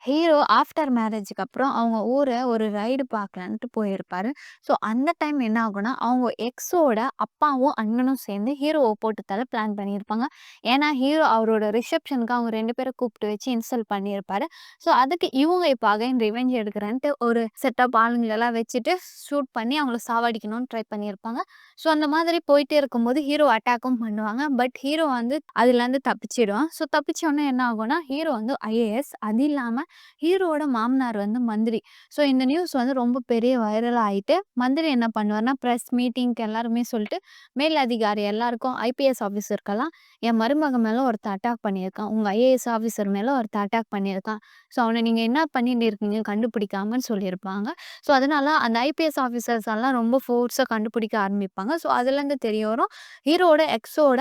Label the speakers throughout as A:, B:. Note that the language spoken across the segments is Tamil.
A: ஹீரோ ஆஃப்டர் மேரேஜுக்கு அப்புறம் அவங்க ஊர ஒரு ரைடு பார்க்கலான்ட்டு போயிருப்பாரு. ஸோ அந்த டைம் என்ன ஆகும்னா, அவங்க எக்ஸோட அப்பாவும், அண்ணனும் சேர்ந்து ஹீரோவ போட்டு தள்ள பிளான் பண்ணியிருப்பாங்க. ஏன்னா, ஹீரோ அவரோட ரிசப்ஷனுக்கு அவங்க 2 பேர கூப்பிட்டு வச்சு இன்சல்ட் பண்ணியிருப்பாரு. ஸோ அதுக்கு இவங்க இப்ப அகைன் ரிவெஞ்ச் எடுக்கிறேன்ட்டு ஒரு செட் ஆஃப் ஆளுங்களலாம் வச்சுட்டு ஷூட் பண்ணி அவங்கள சாவடிக்கணும்னு ட்ரை பண்ணியிருப்பாங்க. ஸோ அந்த மாதிரி போயிட்டே இருக்கும்போது ஹீரோ அட்டாக்கும் பண்ணுவாங்க. பட் ஹீரோ வந்து அதுலேருந்து தப்பிச்சிடுவான். ஸோ தப்பிச்சோனே என்ன ஆகும்னா, ஹீரோ வந்து ஐஏஎஸ். அது இல்லாம ஹீரோவோட மாமனார் வந்து மந்திரி. ஸோ இந்த நியூஸ் வந்து ரொம்ப பெரிய வைரல் ஆயிட்டு, மந்திரி என்ன பண்ணுவார்னா, பிரஸ் மீட்டிங்க்கு எல்லாருமே சொல்லிட்டு, மேல் அதிகாரி எல்லாருக்கும் ஐபிஎஸ் ஆஃபீசருக்கெல்லாம், "என் மருமகன் மேல ஒருத்தன் அட்டாக் பண்ணியிருக்கான். உங்க ஐஏஎஸ் ஆஃபீசர் மேல ஒருத்தன் அட்டாக் பண்ணியிருக்கான். ஸோ அவன நீங்க என்ன பண்ணிட்டு இருக்கீங்க கண்டுபிடிக்காமன்னு" சொல்லியிருப்பாங்க. ஸோ அதனால அந்த ஐபிஎஸ் ஆஃபீசர்ஸ் எல்லாம் ரொம்ப ஃபோர்ஸா கண்டுபிடிக்க ஆரம்பிப்பாங்க. ஸோ அதுலேருந்து தெரிய வரும், ஹீரோவோட எக்ஸோட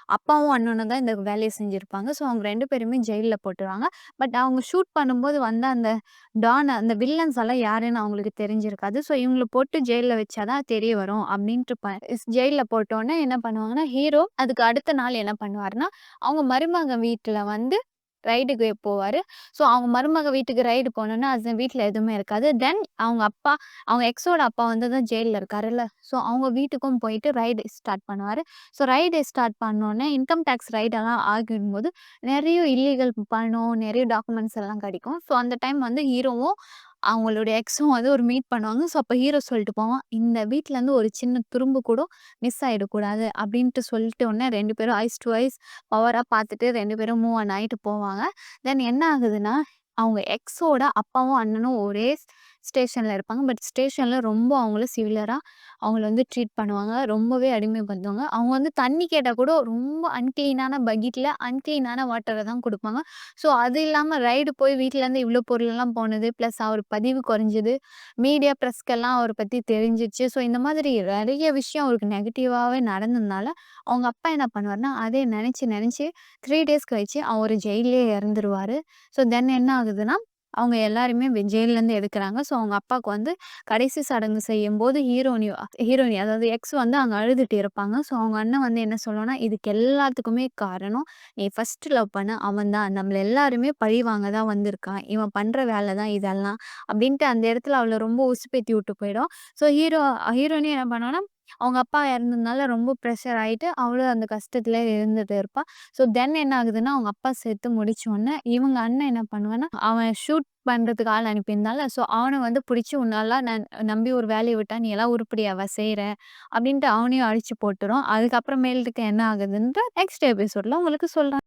A: அப்பாவும், அண்ணனும் தான் இந்த வேலைய செஞ்சிருப்பாங்க. ஸோ அவங்க 2 பேருமே ஜெயில்ல போட்டுருவாங்க. பட் அவங்க ஷூட் பண்ணும்போது வந்த அந்த அந்த வில்லன்ஸ் எல்லாம் யாருன்னு அவங்களுக்கு தெரிஞ்சிருக்காது. ஸோ இவங்கள போட்டு ஜெயில்ல வச்சா தான் தெரிய வரும் அப்டின்ட்டு ஜெயில்ல போட்டோனே என்ன பண்ணுவாங்கன்னா, ஹீரோ அதுக்கு அடுத்த நாள் என்ன பண்ணுவாருன்னா, அவங்க மருமகன் வீட்ல வந்து ரைடுக்கு போவாரு. ஸோ அவங்க மருமக வீட்டுக்கு ரைடு போனோனே, அது வீட்ல எதுவுமே இருக்காது. தென் அவங்க அப்பா அவங்க எக்ஸோட அப்பா வந்து தான் ஜெயில்ல இருக்காருல்ல. ஸோ அவங்க வீட்டுக்கும் போயிட்டு ரைடு ஸ்டார்ட் பண்ணுவாரு. ஸோ ரைடு ஸ்டார்ட் பண்ணோனே, இன்கம் டாக்ஸ் ரைடெல்லாம் ஆகும்போது, நெறைய இல்லீகல் பணம், நெறைய டாக்குமெண்ட்ஸ் எல்லாம் கிடைக்கும். ஸோ அந்த டைம் வந்து ஹீரோவும், அவங்களுடைய எக்ஸும் வந்து ஒரு மீட் பண்ணுவாங்க. ஸோ அப்ப ஹீரோ சொல்லிட்டு போவான், "இந்த வீட்லருந்து ஒரு சின்ன துரும்பு கூட மிஸ் ஆயிடக்கூடாது." அப்படின்ட்டு சொல்லிட்ட உடனே 2 பேரும் ஐஸ் டூ ஐஸ் பவரா பார்த்துட்டு 2 பேரும் மூவ் ஆன் ஆயிட்டு போவாங்க. தென் என்ன ஆகுதுன்னா, அவங்க எக்ஸோட அப்பாவும், அண்ணனும் ஒரே ஸ்டேஷன்ல இருப்பாங்க. பட் ஸ்டேஷன்ல ரொம்ப அவங்கள சிவியரா அவங்கள வந்து ட்ரீட் பண்ணுவாங்க. ரொம்பவே அடிமைப்படுத்துவாங்க. அவங்க வந்து தண்ணி கேட்டா கூட ரொம்ப அன்கிளீனான பக்கெட்ல அன்கிளீனான வாட்டர தான் குடுப்பாங்க. ஸோ அது இல்லாம ரைடு போய் வீட்லருந்து இவ்ளோ பொருளெல்லாம் போனது, பிளஸ் அவர் பதிவு குறைஞ்சது, மீடியா பிரஸ்க்கெல்லாம் அவர பத்தி தெரிஞ்சிருச்சு. ஸோ இந்த மாதிரி நெறைய விஷயம் அவருக்கு நெகட்டிவாவே நடந்ததுனால, அவங்க அப்பா என்ன பண்ணுவாருன்னா, அதே நெனச்சு நெனச்சு 3 டேஸ் கழிச்சு அவரு ஜெயில்லயே இறந்துருவாரு. ஸோ தென் என்ன ஆகுதுன்னா, அவங்க எல்லாருமே ஜெயில்லருந்து எடுக்குறாங்க. ஸோ அவங்க அப்பாவுக்கு வந்து கடைசி சடங்கு செய்யும்போது ஹீரோயினி அதாவது எக்ஸ் வந்து அங்க அழுதுட்டு இருப்பாங்க. ஸோ அவங்க அண்ணன் வந்து என்ன சொல்லுவான்னா, "இதுக்கு எல்லாத்துக்குமே காரணம் நீ ஃபர்ஸ்ட் லவ் பண்ண அவன் தான். நம்மள எல்லாருமே பழி வாங்க தான் வந்திருக்கான். இவன் பண்ற வேல தான் இதெல்லாம்." அப்படின்ட்டு அந்த இடத்துல அவள ரொம்ப உசுப்பேத்தி விட்டு போயிடும். ஸோ ஹீரோயினி என்ன பண்ணுவான்னா, அவங்க அப்பா இறந்ததுனால ரொம்ப ப்ரெஷர் ஆயிட்டு, அவளும் அந்த கஷ்டத்திலே இருந்துட்டு இருப்பா. ஸோ தென் என்ன ஆகுதுன்னா, அவங்க அப்பா செத்து முடிச்ச உடனே, இவங்க அண்ணன் என்ன பண்ணுவான்னா, அவன் ஷூட் பண்றதுக்கு ஆள் அனுப்பியிருந்தான்ல, ஸோ அவன வந்து புடிச்சு "உன்னலாம் நான் நம்பி ஒரு வேலைய விட்டா, நீ எல்லாம் உருப்படியாவா செய்ற?" அப்படின்ட்டு அவனையும் அடிச்சு போட்டுரும். அதுக்கப்புறமேலுக்கு என்ன ஆகுதுன்ற நெக்ஸ்ட் எபிசோட்ல உங்களுக்கு சொல்றேன்.